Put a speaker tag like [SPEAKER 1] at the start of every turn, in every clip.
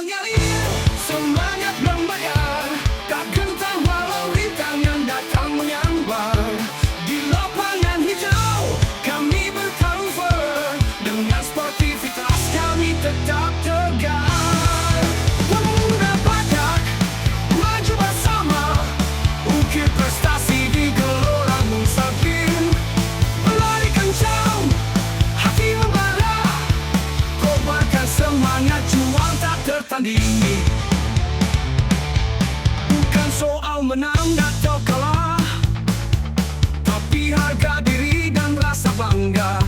[SPEAKER 1] mengalir, semangat membayar, tak gentar walau rintangan datang menyambar. Di lapangan hijau kami bertarung fair, dengan sportivitas kami tetap tegar. Pemuda Badak maju bersama, ukir prestasi di gelora Munsafir. Berlari kencang, hati membara, kobarkan semangat juang tak tertandingi. Bukan soal menang atau kalah, tapi harga diri dan rasa bangga.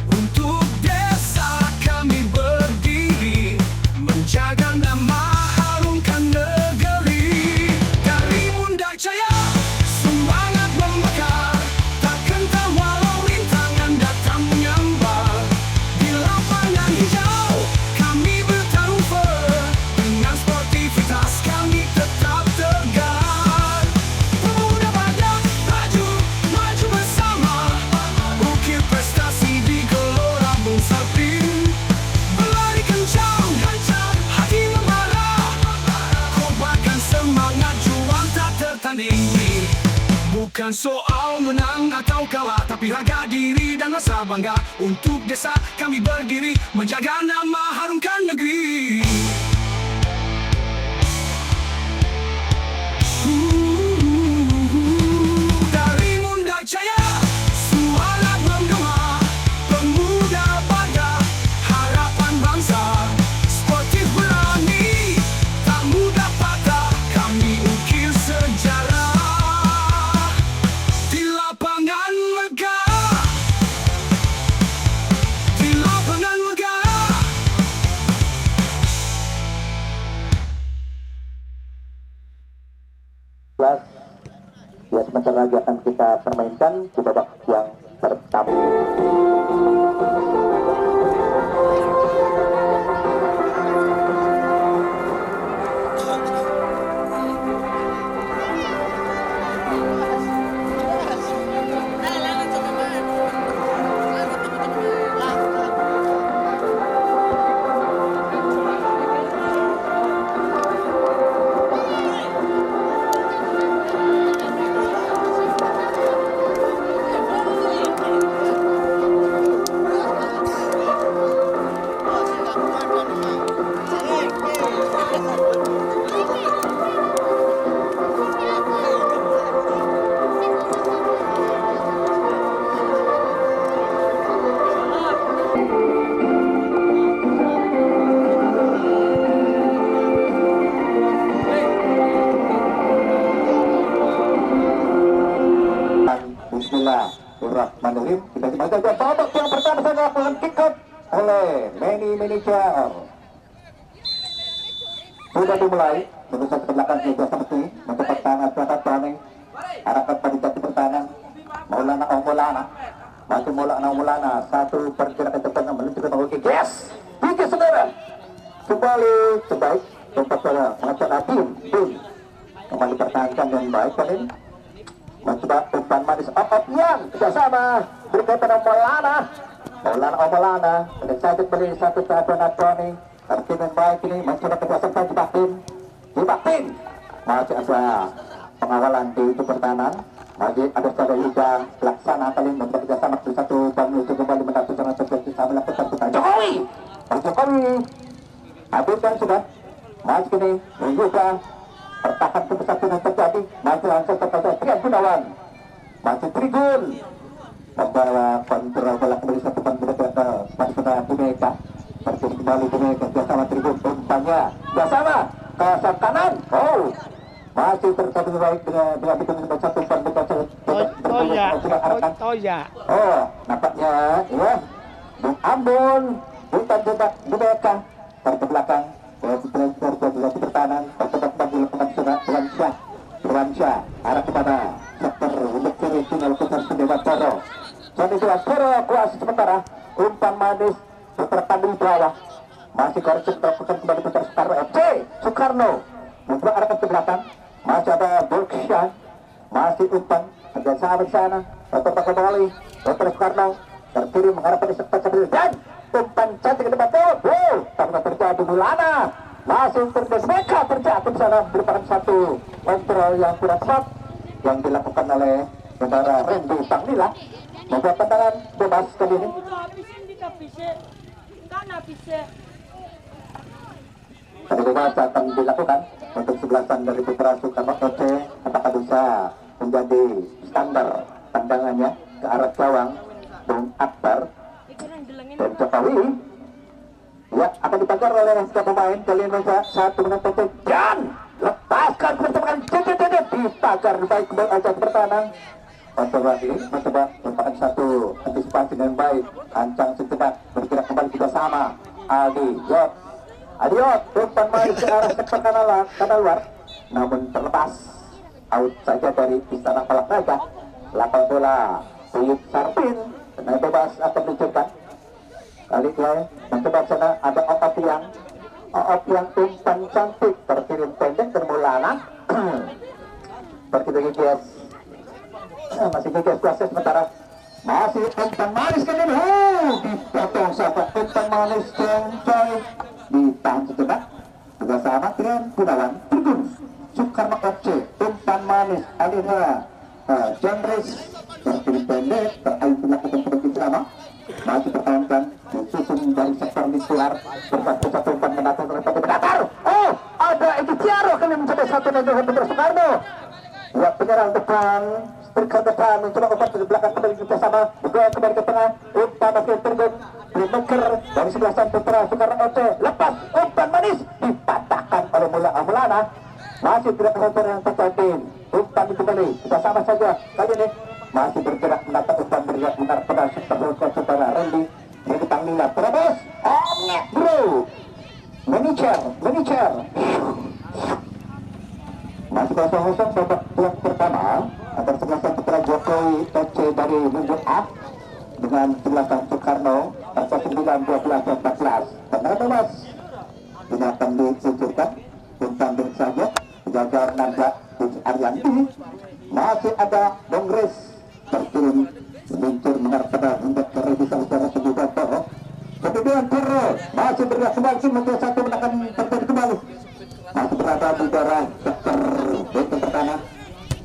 [SPEAKER 1] Untuk desa kami berdiri, menjaga nama, harumkan negeri. Dari Munda Jaya semangat membakar, tak gentar walau rintangan datang menyambar. Di lapangan hijau kami bertarung fair, dengan sportivitas kami tetap tegar. Pemuda Badak maju bersama, ukir prestasi di gelora Munsafir. Berlari kencang, hati membara, kobarkan semangat juang tak tertandingi. Bukan soal menang atau kalah, tapi harga diri dan rasa bangga. Untuk desa kami berdiri, menjaga nama, harumkan negeri. Dari Munda Jaya suara menggema, pemuda Badak harapan bangsa. Sportif berani, tak mudah patah, kami ukir sejarah. Di lapangan megah, di lapangan megah.
[SPEAKER 2] Ya, sebentar lagi akan kita permainkan di babak yang pertama. Bismillahirrahmanirrahim. Kita simak saja babak yang pertama saja akan kick off oleh Manny Manager. Sudah dimulai, berusaha ke belakang juga seperti mencepat tangan belakang Tony. Arahkan pada jati pertahanan Maulana Maulana. Masih Maulana satu pergerakan cepat menuju ke bawah kick. Yes, tiga saudara. Kembali terbaik tempat saya mengacak tim kembali pertahankan dengan baik kali ini. Mencoba umpan manis up yang kerjasama berkaitan Maulana dan saja beri satu perhatian Tony. Terkini baik ini mencoba kerjasama Jibatin masih ada pengawalan di itu pertahanan. Masih ada saudara Yuda Laksana kali ini mencoba kerjasama di satu umpan menuju kembali mendapat dengan terjadi melakukan pertahanan Jokowi habiskan sudah. Masih kini Yuda pertahan ke satu yang terjadi, masih langsung kepada Trian Gunawan, masih Trigun membawa kontrol bola kembali satu pan berada pada Bumeka. Terjadi kembali Bumeka bersama Trigun, umpannya bersama ke sayap kanan. Oh, masih terjadi baik dengan Trigun satu pan berada. Oh, nampaknya ya Bung Ambon, Buntan juga Bumeka dari belakang. Terjadi pertahanan, tetap dilakukan Berwansyah arah kepada sektor untuk kiri tunnel pusat Sendewa Toro. Jadi jelas Toro kuasa sementara umpan manis berterpan di bawah. Masih koreksi melakukan kembali putar Soekarno membuat arah ke belakang. Masih ada Burksha, masih umpan kerjasama di sana. Tetap kembali Dr. Soekarno terkiri mengarah pada sektor dan umpan cantik ke depan. Oh, karena terjadi Mulana. Langsung mereka terjatuh di sana, merupakan satu kontrol yang kurang tepat yang dilakukan oleh saudara Randy Panglila, membuat tendangan bebas kali ini. Tadi bebas akan dilakukan untuk sebelasan dari Putra Soekarno FC. Apakah bisa menjadi standar tendangannya ke arah gawang Bung Akbar dan Jokowi? Ya, akan dipagar oleh setiap pemain kali ini satu dengan PT dan lepaskan pertemuan JJJ dipagar baik kembali aja pertahanan. Mencoba ini, mencoba merupakan satu antisipasi dengan baik. Ancang sejenak bergerak kembali juga sama. Adiot, umpan main ke arah sektor kanal luar, namun terlepas out saja dari Istana Palak Naga. Lapang bola Tuyuk Sarpin, tenang bebas akan diluncurkan. Kali ini mencoba sana ada Oop yang umpan cantik terkirim pendek ke Mulana. Seperti GGS masih GGS kuasa sementara masih umpan manis kan ini. Dipotong sahabat umpan manis Cengcoy ditahan sejenak bersama dengan Gunawan Turgun Soekarno FC. Umpan manis Alina Jandres terkirim pendek terakhir melakukan seperti drama masih pertahankan disusun dari sektor miskular satu umpan menatang oleh satu berdatar. Oh, ada Eki Tiaro kali mencapai satu dan dua Putra Soekarno. Buat penyerang depan, striker depan mencoba umpan dari belakang kembali kita sama bergoyang kembali ke tengah. Umpan masih tergun playmaker dari sebelah sana Putra Soekarno FC. Lepas umpan manis dipatahkan oleh Mulana. Masih tidak terhenti yang terjadi. Umpan kembali kita sama saja kali ini masih bergerak menatap umpan bergerak benar pada sektor saudara Randy yang Panglila terus bro manager masih kosong babak yang pertama antara sebelasan Putra Jokowi FC dari Munjung A dengan sebelasan Soekarno pasal 9, 12, 14 tenang bebas ini akan diluncurkan umpan saja jajar Nanda Arianti. Masih ada Bongres terkirim meluncur benar pada hendak bisa secara sebuah Toro. Kemudian Toro masih bergerak kembali menjadi satu menekan terjadi kembali. Masih berada di daerah sektor benteng pertahanan.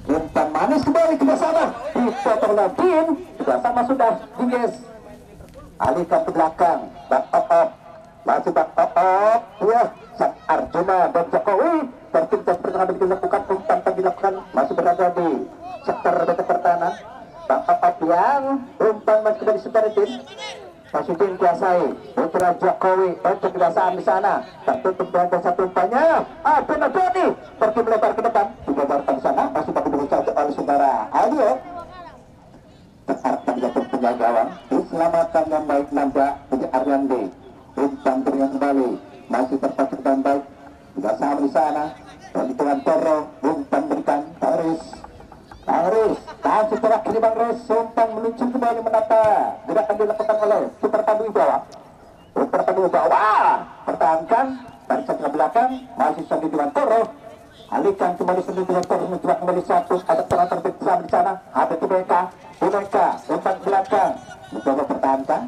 [SPEAKER 2] Umpan manis kembali ke sana. Dipotong lagi. Sudah sama sudah Ginges. Alihkan ke belakang. Bang Op. Masih Bang Op. Ya, Sang Arjuna dan Jokowi. Tertindas pertengahan dilakukan umpan yang dilakukan masih berada di sektor benteng pertahanan. Bang Op yang umpan masih kembali Sukaridin. Masih dikuasai Putra Jokowi untuk kebiasaan di sana. Tertutup dengan satu umpannya. Benar Doni pergi melebar ke depan. Digabarkan di sana masih baru berusaha oleh saudara Alio. Terarahkan jatuh penjaga gawang. Diselamatkan yang baik Nanda Budi Ariandi. Umpan berikan kembali masih terpasuk dengan baik. Kebiasaan di sana. Dan dengan Toro umpan berikan Taris, tahan setelah kiri Bang Res, umpan meluncur kembali menata. Gerakan dilakukan oleh Super Pandu Wibawa. Pertahankan dari sebelah belakang, masih sambil dengan Toro. Alihkan kembali sambil dengan Toro, mencoba kembali satu. Ada Toro terbit di sana. Ada Tibeka, umpan belakang, mencoba pertahankan.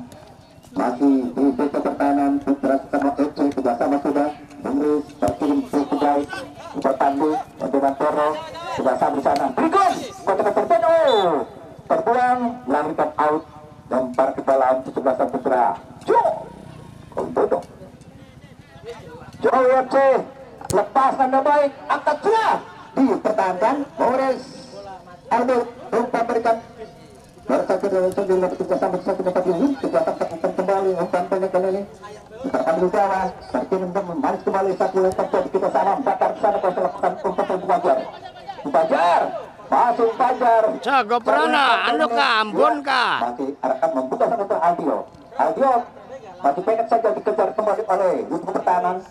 [SPEAKER 2] Masih di benteng pertahanan Putra Soekarno FC bersama sudah Bungris terkirim cukup baik. Super Pandu dengan Toro sudah sampai di sana. Berikut kotak terbuang melahirkan out, lempar ke dalam kesebelasan Putra Jokowi FC. Lepas anda baik, angkat sudah dipertahankan. Boris Albert umpan berikan bersatu dengan sendiri ketika sampai satu tempat ini kegiatan tekan kembali umpan pendek kali ini terkandung jawab terkirim dan memanis kembali satu lempar kita sama bakar sana kalau lakukan umpan Fajar masih Fajar
[SPEAKER 3] Jago Prana anu ka Ambon ka
[SPEAKER 2] masih akan membuka sana untuk Aldio masih pendek saja dikejar kembali oleh untuk pertahanan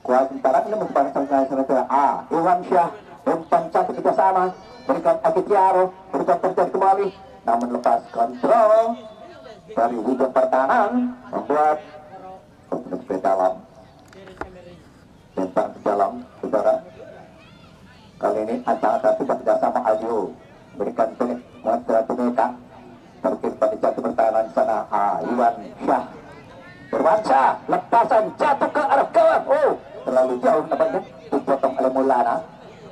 [SPEAKER 2] kuasa sementara ini merupakan saudara Iwan Syah umpan cantik kita sama berikan Akitiaro berikan terjadi kembali namun lepas kontrol dari hujung pertahanan membuat ke dalam lempar ke dalam saudara. Kali ini ancang-ancang tidak sama Aldio berikan pelik Muhammad Tuneka terkir pada jatuh pertahanan sana Iwan Syah Dewansyah, lepasan jatuh ke arah gawang. Oh, terlalu jauh nampaknya. Dipotong oleh Maulana.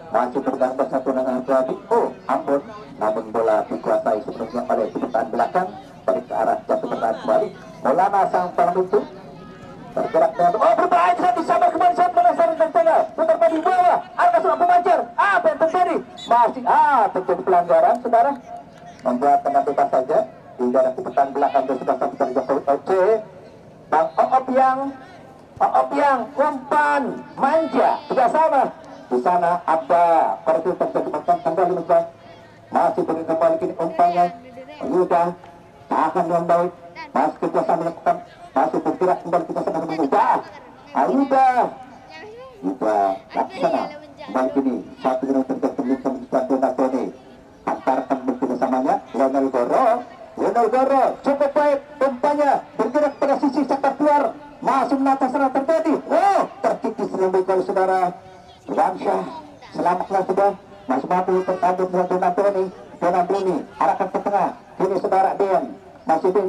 [SPEAKER 2] Masih bergantung bersatu dengan Rabi. Oh, Ambon. Namun bola dikuasai sepenuhnya oleh pertahanan belakang. Balik ke arah jatuh pertahanan kembali. Maulana sang palang pintu. Bergerak dengan berbahaya saat disabar kembali saat menasar dan tengah. Putar pada bawah. Arka sudah pemancar. Apa yang terjadi? Masih terjadi pelanggaran, saudara. Membuat tengah bebas saja di daerah pertahanan belakang dan sudah sampai dari Jokowi FC. Bang Oop yang umpan manja tidak sama. Di sana ada koreksi terjadi kembali mencoba. Masih beri kembali kini umpannya. Yuda tahan dengan baik. Masih kerjasama melakukan. Masih bergerak kembali kita sama dengan Yuda. Yuda laksana kembali kini satu yang terjadi di Natoni. Antarkan bekerjasamanya Lionel Goro cukup baik umpannya bergerak pada sisi sektor keluar. Masih menata serang terjadi. Oh, terkikis lebih kalau saudara. Dewansyah selamatlah sudah. Masih mampu tertanduk dengan Donatoni. Arahkan ke tengah. Kini saudara Den. Masih Den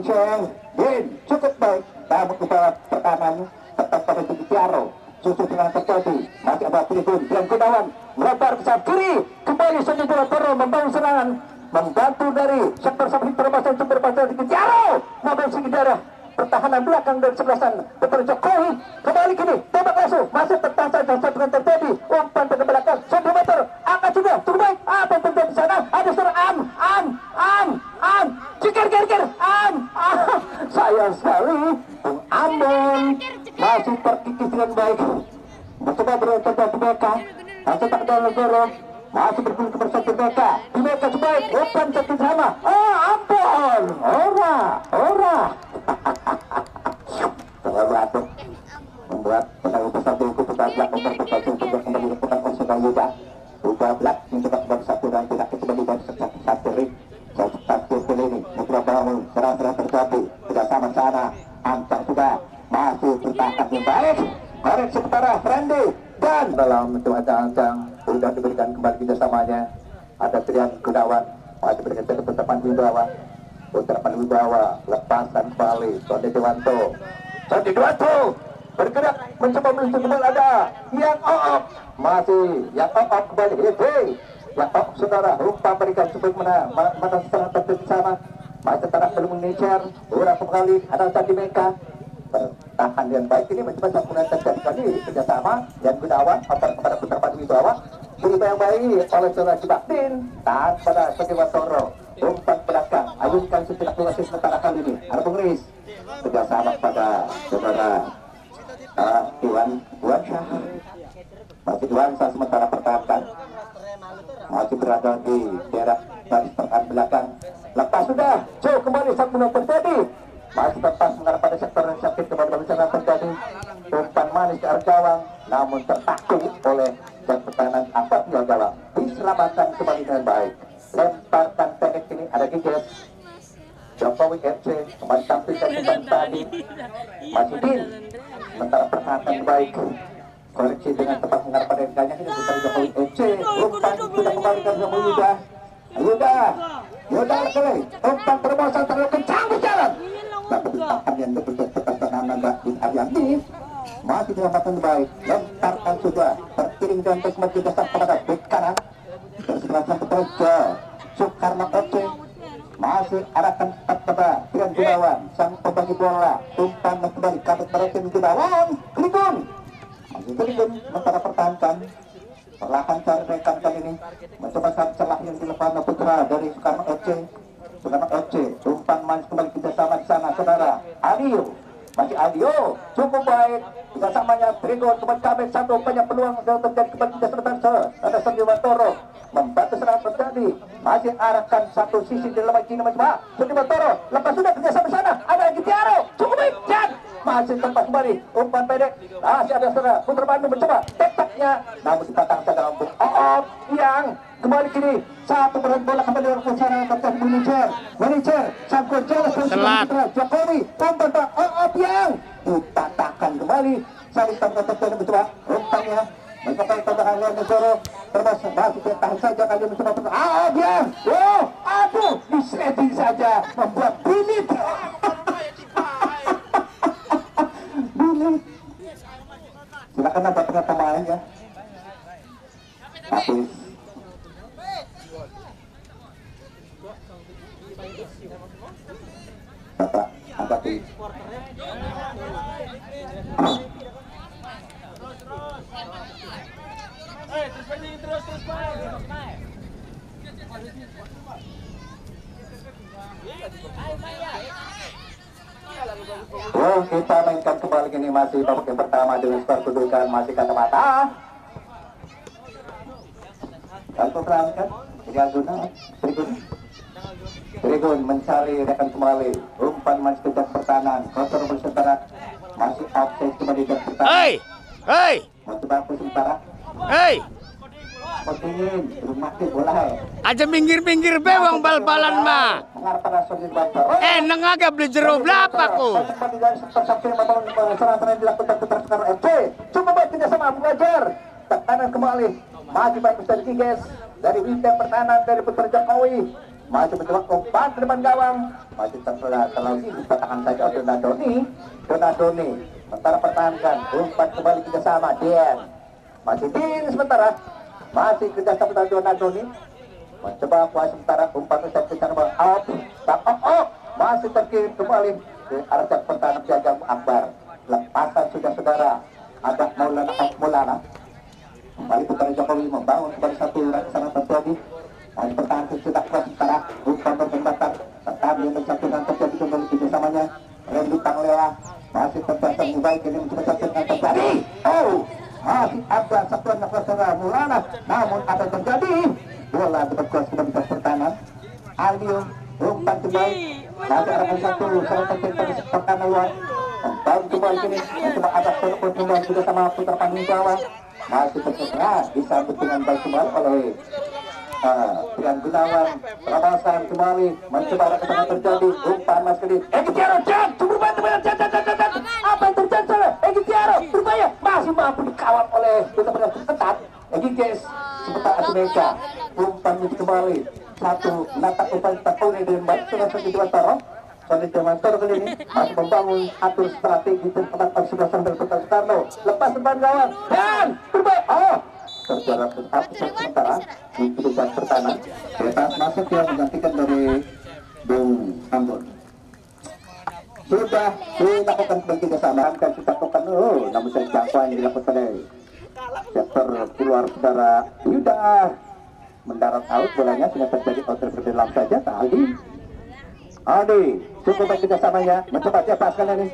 [SPEAKER 2] cukup baik. Namun kepala pertahanan tetap pada sisi Tiaro. Susu dengan terjadi. Masih ada Tribun dan Gunawan melebar ke saat kiri. Kembali Sony Bola Toro membangun serangan. Membantu dari sektor samping permasalahan sumber pasal di Tiaro. Mobil segi darah. Pertahanan belakang dari sebelah sana. Betul Jokowi kembali kini tembak langsung masih tertahan dan satu yang terjadi umpan ke belakang 1 meter angkat sudah cukup baik. Apa yang terjadi di sana? Ada serang cikir sayang sekali Ambon masih terkikis dengan baik. Mencoba berontak di Beka masih tak ada Goro masih bergulir ke bersatu Beka di Beka sebaik umpan terkikis sama. Ambon ora terlalu membuat penanggung pesatu itu putar belak memperpesatu untuk kembali lakukan konsentrasi Yuda belak mencoba kembali satu dan tidak kembali dari satu ring satu ini mencoba bangun serang-serang terjadi tidak sama sana Ancang sudah masih bertahan yang baik koreksi utara Randy dan dalam mencoba Ancang sudah diberikan kembali kerjasamanya ada pilihan Gunawan masih berikan ketetapan Wibawa putrapan Wibawa lepasan kembali Sonde Dewanto bergerak mencoba menuju kembali ada yang Oop kembali yang Oop saudara umpan berikan supaya mana serangan terjadi sama masih tanah belum mengejar beberapa kali ada tadi mereka bertahan dengan baik ini mencoba sambungan terjadi kali kerjasama dan Gunawan antar kepada putrapan Wibawa beri yang baik oleh saudara Cibakdin tahan pada Sonde Toro umpan belakang ayunkan setiap durasi sementara kali ini ada pengris kerjasama pada saudara Dewansyah masih Dewansyah sementara pertahankan masih berada di daerah baris pertahanan belakang lepas sudah jauh kembali saat menang terjadi masih lepas mengarah pada sektor yang sakit kembali bersama terjadi umpan manis ke arah gawang namun tertakung oleh dan pertahanan atas di gawang diselamatkan kembali dengan baik lemparkan pendek ini ada Giges Jokowi FC kembali tampilkan umpan tadi masih Din sementara pertahanan baik koreksi dengan tepat mengarah pada ganya ini dari Jokowi FC umpan sudah kembali ke Yuda kali umpan terbosan terlalu kencang berjalan dapat ditahan yang betul pertahanan Naga di Arianti masih dilakukan baik lemparkan sudah terkiring dan kembali kerjasama pada bek kanan dan sebelah sang pekerja Soekarno FC masih arahkan pada Trian Gunawan sang pembagi bola umpan kembali kabut meresin Gunawan Tribun sementara pertahankan perlahan cari rekan kali ini mencoba celah yang dilepas putra dari Soekarno FC umpan manis kembali kerjasama di sana saudara Adio cukup baik kerjasamanya Trigon kembali kabel satu banyak peluang yang terjadi kembali kerjasama ada Sonde Toro membantu serangan terjadi masih arahkan satu sisi di dalam kini mencoba Sonde Toro lepas sudah kerjasama sana ada lagi Tiaro cukup baik dan masih tempat kembali umpan pendek masih ada saudara Putra Bandung mencoba tektaknya namun dipatahkan dalam Oop yang kembali kini satu berat bola kembali ke sana terjadi manajer sangkut jelas Jokowi umpan Oop yang dipatahkan kembali saling terjadi mencoba umpannya mencapai tambahan Negoro termasuk masih bertahan saja kali mencoba Oop yang aduh disleting saja membuat bilit karena ada pemain ya. Tapi Bapak angkati. Oh, kita mainkan kembali ini masih babak yang pertama dengan skor kedudukan masih kacamata. Kartu berangkat, tiga guna, Trigun mencari rekan kembali, umpan masih tidak pertahanan, kotor bersementara, masih offside kembali dan pertahanan.
[SPEAKER 3] Hei, hei,
[SPEAKER 2] Masih baku sementara,
[SPEAKER 3] hei.
[SPEAKER 2] Potongin, rumah di bola.
[SPEAKER 3] Aja minggir-minggir bewang bal-balan mah.
[SPEAKER 2] Mengarah pada sudut baca.
[SPEAKER 3] Neng agak beli jeruk berapa ku?
[SPEAKER 2] Serang-serang dilakukan putar FC. Coba baik tidak sama Abu Gajar. Tekanan kembali. Maju baik Ustaz Giges dari winter pertahanan dari Putra Jokowi. Maju mencoba umpan ke depan gawang. Maju terlalu dipatahkan saja oleh Donadoni. Sementara pertahankan umpan kembali kerjasama Dian. Masih Dian sementara. Masih kerjasama Donadoni. Mencoba kuasa sementara umpan Ustaz Giges out. Masih terkirim kembali ke arah pertahanan Jaga Akbar. Lepasan sudah saudara. Ada Maulana. Kembali Putra Jokowi membangun kembali satu sana terjadi. Masih pertahanan sudah kuat sementara umpan bertembatan. Tetapi untuk satu dan terjadi kembali kerjasamanya. Randy Panglela masih terjadi baik ini mencoba satu dan terjadi. Masih ada satu dan saudara Maulana. Namun ada terjadi. Bola berkuasa kembali ke pertahanan. Alio umpan kembali. Masih arahkan satu serang terjadi pertahanan luar. Membangun kembali ini mencoba ada telepon kembali juga sama Putra Pandung Jawa. Masih tersedia disambut dengan baik kembali oleh Trian Gunawan. Perabasan kembali mencoba ada kesalahan terjadi. Umpan Mas Kedit. Tiaro Jan, cukup bantu apa yang terjadi? Tiaro berbahaya masih mampu dikawal oleh benar-benar ketat. Giges sebentar Amerika. Umpan kembali satu latak umpan terkuni dengan baik sudah satu Toro. Soalnya Jaman Toro kali ini masih membangun atur strategi tempat persebelasan dari Kota Soekarno. Lepas depan gawang dan berbahaya. Terjarak sementara di kedudukan pertahanan. Bebas masuk dia menggantikan dari Bung Ambon. Sudah dilakukan kerjasama dan kita lakukan namun saya jangkauan dilakukan oleh sektor keluar saudara Yuda mendarat out bolanya sudah terjadi outer berdalam saja tadi. Adi cukup baik kerjasamanya mencoba lepaskan ini.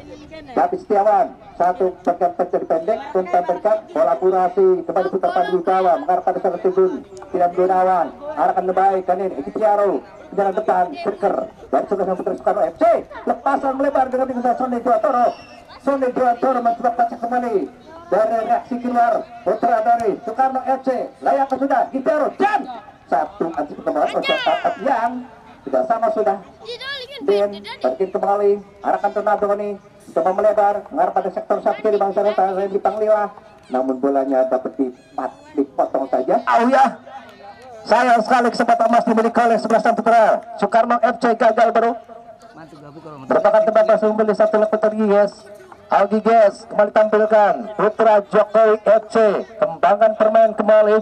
[SPEAKER 2] Tapi Setiawan satu terjadi pendek umpan berkat kolaborasi kembali Putra Pandung Jawa mengarah pada sana Tribun Trian Gunawan arahkan baik kan ini Tiaro jalan depan Kirker dari sebelah Putra Soekarno FC lepasan melebar dengan tinggal Sonny Juwatoro mencoba pacak kembali dari reaksi keluar Putra dari Soekarno FC layak sudah Tiaro dan satu anti perkembangan untuk yang tidak sama sudah. Dan balikin kembali arahkan tornado ini coba melebar mengarah pada sektor satu kiri bangsa Reta Randy Panglila namun bolanya dapat dipotong saja. Ya sayang sekali kesempatan emas dimiliki oleh 11 Putra Soekarno FC gagal baru merupakan tembakan sumber di satu lepas Giges. Giges kembali tampilkan Putra Jokowi FC kembangkan permain kembali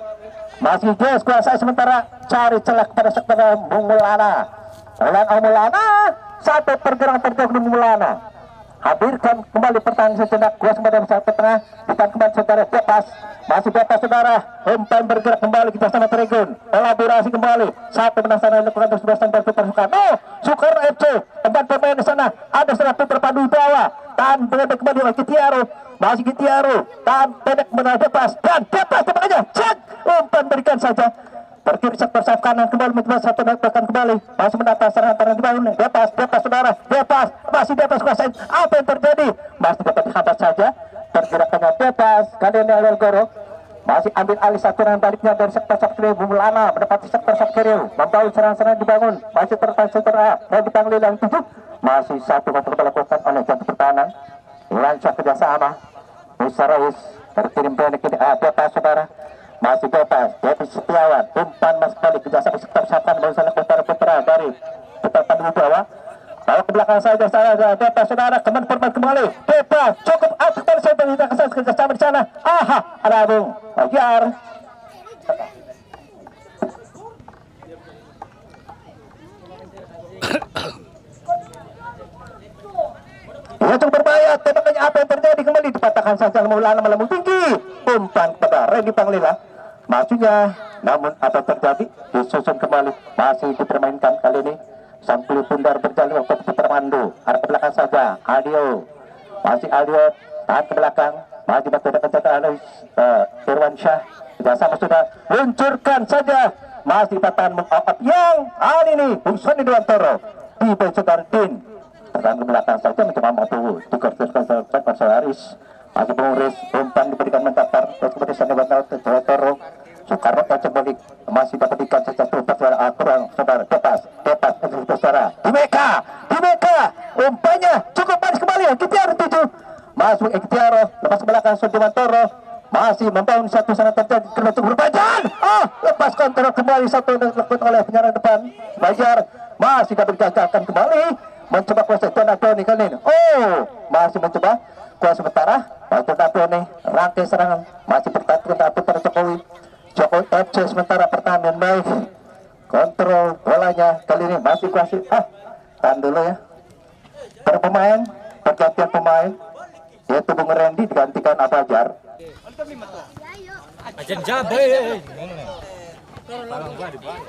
[SPEAKER 2] masih Giges kuasai sementara cari celah kepada sektor Mulana satu pergerakan terjadi Mulana hadirkan kembali pertahanan sejenak kuas kepada masyarakat ke tengah depan kembali saudara bebas masih bebas saudara umpan bergerak kembali kita sana Trigun kolaborasi kembali satu penasaran lakukan terus bebasan dari Putra Soekarno FC tempat pemain di sana ada saudara Putra Pandung Jawa dan pendek kembali oleh Tiaro masih Tiaro dan pendek benar bebas dan bebas temannya cek umpan berikan saja terkiri sektor sayap kanan kembali mencoba satu bahkan kembali masih menata serangan dibangun bebas saudara bebas masih bebas kuasain apa yang terjadi masih dapat dihambat saja pergerakannya bebas kali ini Alel Goro masih ambil alih satu dengan baliknya dari sektor kiri Mulana mendapati sektor kiri membangun serangan dibangun masih tertahan saudara Randy Panglila yang tujuh masih satu dilakukan oleh jantung pertahanan lancar kerjasama Musarais terkirim pendek ini bebas saudara masih bebas Devi Setiawan umpan mas kembali kerjasama sektor sapan bersama Putra dari Putra Pandung Jawa bawa ke belakang saja bebas saudara kembali bebas cukup out kembali berita kesal kerjasama di sana. Aha, ada Bung Fajar. Ya cukup berbahaya, tembakannya apa yang terjadi kembali dipatahkan saja Maulana melambung tinggi. Umpan kepada Randy Panglila. Maksudnya, namun apa yang terjadi disusun kembali, masih dipermainkan kali ini. Sang kulit pundar berjalur ke putar mandu, arah ke belakang saja. Aldio, masih Aldio tahan ke belakang, masih menggunakan catatan Irwan Syah. Sudah sama sudah luncurkan saja, masih patahan mengopat yang hari ini Bung Sony Dewantoro di Bensutar Din. Terang ke belakang saja mencoba mampu dikortiskan sebagai Marsalaris. Masih Bung Riz, umpan diberikan mendatar terus kemudian Sony Dewantoro. Soekarno kembali masih dapat ikan saja tuntas kurang saudara tepas saudara di Meka umpannya cukup manis kembali Ikhtiar 7 masuk Ikhtiar lepas ke belakang Dewantoro masih membangun satu sana terjadi kena berbajan lepas kontrol kembali satu dilakukan oleh penyerang depan Bajar masih dapat digagalkan kembali mencoba kuasa Donatoni kali ini masih mencoba kuasa sementara Donatoni rangkai serangan masih bertahan putar Jokowi FC sementara pertahanan baik kontrol bolanya kali ini masih kuasi tahan dulu ya pergantian pemain yaitu Bung Randy digantikan Abajar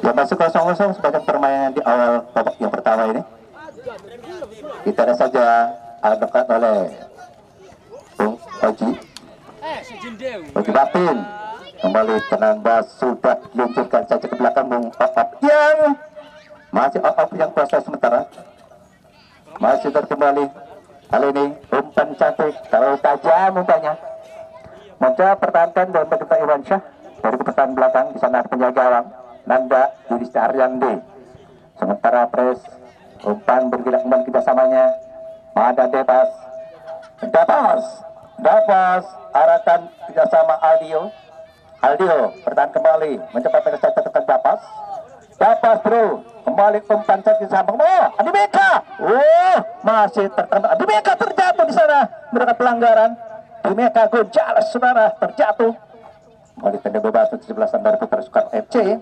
[SPEAKER 2] ya masih 0-0 sebagai permainan di awal babak yang pertama ini kita ada saja dekat oleh Bung Oji Batin kembali tenang sudah diluncurkan saja ke belakang Bung Opop yang masih Opop yang kuasa sementara masih terkembali kali ini umpan cantik terlalu tajam umpannya mencoba pertahankan dan berdekat Irwan Syah dari pertahanan belakang di sana penjaga gawang Nanda Yudhistira Aryandi sementara pres umpan bergerak kembali kerjasamanya ada Dapas arahkan kerjasama Aldio bertahan kembali mencoba tekan Dapas bro kembali umpan saja sambung Adi Meka masih tertembak Adi Meka terjatuh di sana mendapat pelanggaran Adi Meka Gonzales saudara terjatuh kembali tanda bebas 17an dari Putra Soekarno FC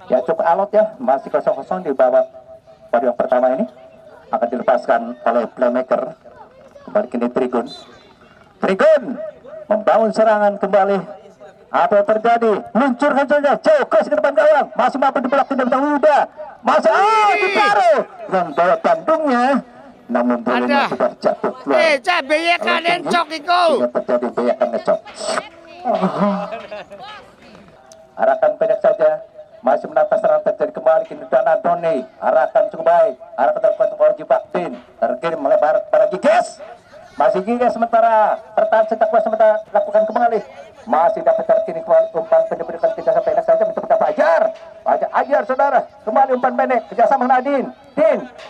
[SPEAKER 2] ya cukup alot ya masih 0-0 di babak pada yang pertama ini akan dilepaskan oleh playmaker kembali kini Trigun membangun serangan kembali. Apa yang terjadi? Luncurkan saja jauh ke depan gawang. Masih mampu dibelak tidak muda. Masih ditaruh dengan bola kandungnya. Namun bolanya sudah jatuh keluar.
[SPEAKER 3] Beyakan encok itu.
[SPEAKER 2] Terjadi beyakan encok. Arahkan pendek saja. Masih menata serangan terjadi kembali kini Donatoni. Arahkan cukup baik. Arahkan terdepan Oji Baktin. Terkirim melebar pada Giges. Masih Giges sementara pertahan setak kuat sementara lakukan kembali. Masih dapat terkini kembali umpan pendek berikan kerjasama pendek saja mencoba Fajar Ajar saudara kembali umpan pendek kerjasama Nadine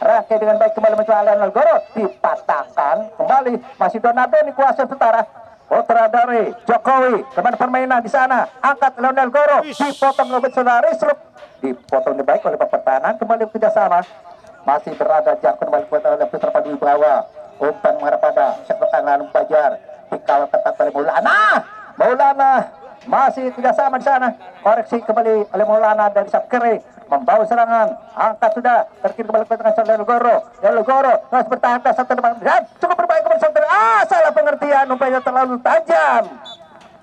[SPEAKER 2] rakyat dengan baik kembali mencoba Leonel Goro dipatahkan kembali masih Donatoni kuasa setara putra dari Jokowi kembali permainan di sana angkat Leonel Goro dipotong oleh saudara Risluk dipotong dengan baik oleh pertahanan kembali kerjasama masih berada jauh kembali oleh Putra Padu Bawa umpan mengarah pada sebelah lalu Fajar dikawal ketat oleh Maulana masih kerjasama di sana koreksi kembali oleh Maulana dari Sapkere membawa serangan angkat sudah terkini kembali ke tengah Leonel Goro terus bertahan satu depan dan cukup berbaik kembali Sapkere salah pengertian umpamanya terlalu tajam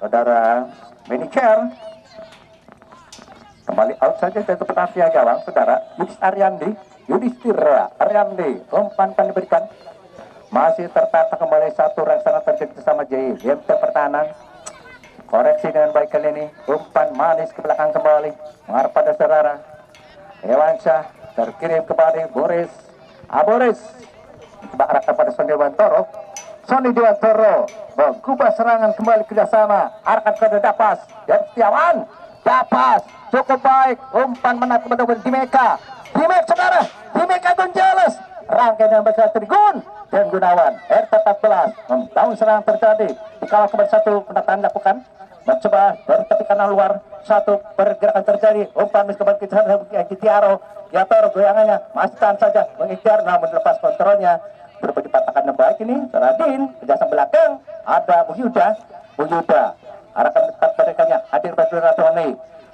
[SPEAKER 2] saudara manajer kembali out saja dari petafia gawang saudara Yudhistira Aryandi umpan akan diberikan masih tertata kembali satu reksana terjadi bersama J yang pertahanan koreksi dengan baik kali ini umpan manis ke belakang kembali mengarah pada saudara Irwansyah terkirim kepada Boris coba arahkan pada Sony Dewantoro mengubah serangan kembali kerjasama arahkan kepada Dapas dan Setiawan Dapas cukup baik umpan menat kepada Dimeka saudara Dimeka Gonzales rangkai dengan besar Trigun dan Gunawan RT14 membangun serangan terjadi dikawal kembali satu penataan dilakukan mencoba dari tepi kanan luar satu pergerakan terjadi umpan kembali ke sana Ikhtiaro goyangannya masih tahan saja mengikhtiar namun lepas kontrolnya berbagi patakan yang baik ini. Radin kerjasama belakang ada Bung Yuda arahkan dekat mereka hadir pada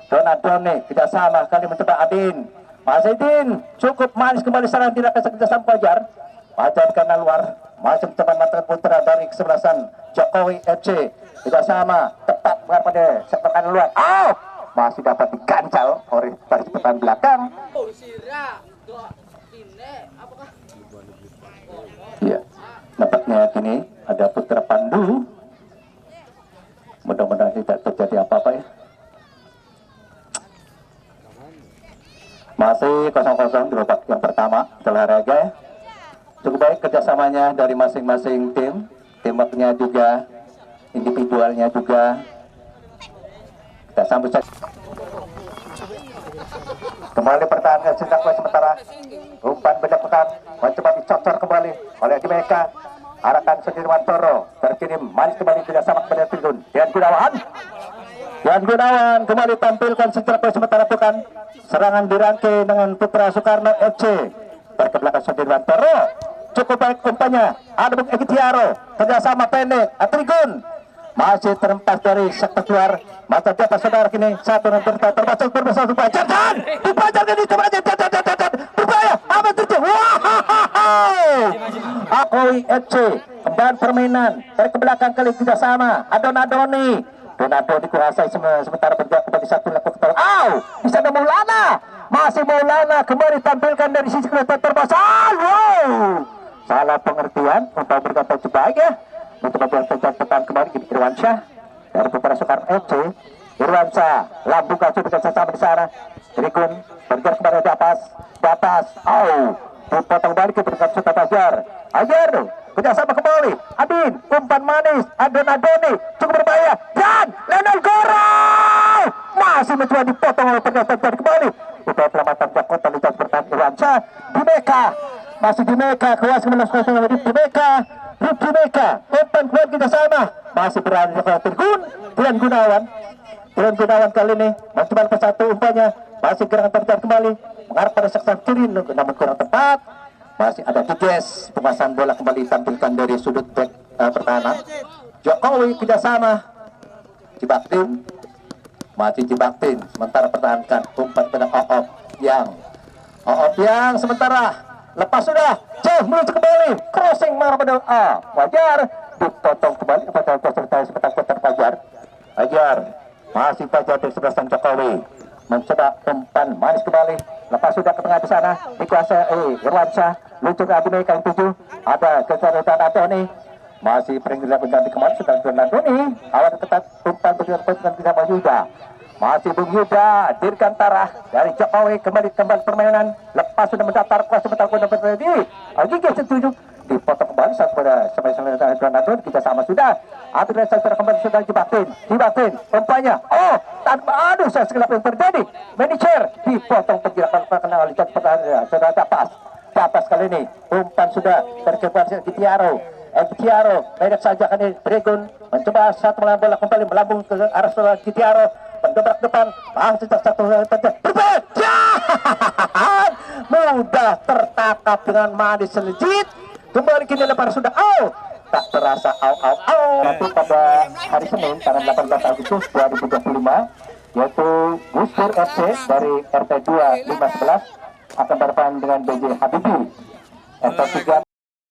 [SPEAKER 2] Donadone kerjasama kali mencoba Adin Mas Edin cukup manis kembali serangan tidak kerjasama Fajar karena luar masih mencoba mata putra dari kesebelasan Jokowi FC kerjasama tepat pada sektor kanan luar. Masih dapat digancal oleh baris pertahanan belakang. Iya, nampaknya kini ada Putra Pandu. Mudah-mudahan tidak terjadi apa-apa ya. Masih 0-0 di babak yang pertama olahraga. Cukup baik kerjasamanya dari masing-masing tim. Teamworknya juga, individualnya juga. Kita sambut saja. Kembali pertahanan sejak sementara. Umpan beda pekan mencoba dicocor kembali oleh Dimeka. Arahkan Sudirman Toro terkirim manis kembali kerjasama kepada Tribun. Dian Gunawan kembali tampilkan secara sementara bukan serangan dirangkai dengan Putra Soekarno FC. Berkebelakang Sudirman Toro. Cukup baik umpannya. Ada Bung Egi Tiaro kerjasama pendek Trigun. Masih terempas dari sektor keluar. Masa di atas saudara kini satu dan termasuk berbesar Supajar dan ini coba aja berbahaya apa terjadi. Akoi FC kembali permainan dari ke belakang kali kerjasama Donadoni dikuasai sementara bergerak kembali satu lakukan. Di sana Maulana masih Maulana kembali tampilkan dari sisi kelihatan terbasar. Salah pengertian untuk berkata coba ya. Untuk membuat petan kembali ke Irwansyah dari Putra Soekarno FC. Irwansyah lambung kasih bersama di sana. Trikun bergerak kembali di atas. Dipotong balik ke Putra Soekarno Fajar. Ajar kerjasama kembali. Adin umpan manis. Donadoni cukup berbahaya dan Leonel Goro masih mencoba dipotong oleh ternyata kembali. Upaya pelamatan Jakarta di atas bertahan Irwansyah. Dimeka kewas melaskan Dimeka. Umpan keluar kita sama masih berada di Trigun. Dian Gunawan kali ini mencoba ke satu umpannya masih gerangan terjadi kembali mengarah pada sektor kiri namun kurang tepat. Masih ada Diges pemasan bola kembali tampilkan dari sudut back pertahanan. Jokowi kerjasama Cibaktin sementara pertahankan umpan pada Oop yang sementara lepas sudah jauh menuju kembali crossing marah pada Wajar dipotong kembali pada sebentar Fajar. Masih Fajar dari sebelah Jokowi mencoba umpan manis kembali lepas sudah ke tengah di sana dikuasai Irwansyah luncur Adi Meka yang 7 ada keserutan Antoni masih peringkat berganti kembali sudah Antoni awal ketat umpan bergerak dengan Bung Yuda. Masih Bung Yuda Dirgantara dari Jokowi kembali permainan lepas sudah mendatar kuasa sebentar kuda berdiri Gigi setuju dipotong kembali saat pada sampai kita sama sudah akhirnya saya kembali sudah Dibatin umpanya tanpa saya segelap yang terjadi manajer dipotong pergerakan perkenal lihat pertahanan sudah dapat kali ini umpan sudah terkembali Gitiaro pendek saja kan ini Trigun mencoba satu bola kembali melambung ke arah saudara Gitiaro mendobrak depan sejak satu mudah tertangkap dengan manis legit kembali kini lebar sudah tak terasa nanti pada hari Senin tanggal 18 Agustus 2025 yaitu Gusdur FC dari RT 2 511 akan bermain dengan BJ Habibie RT 3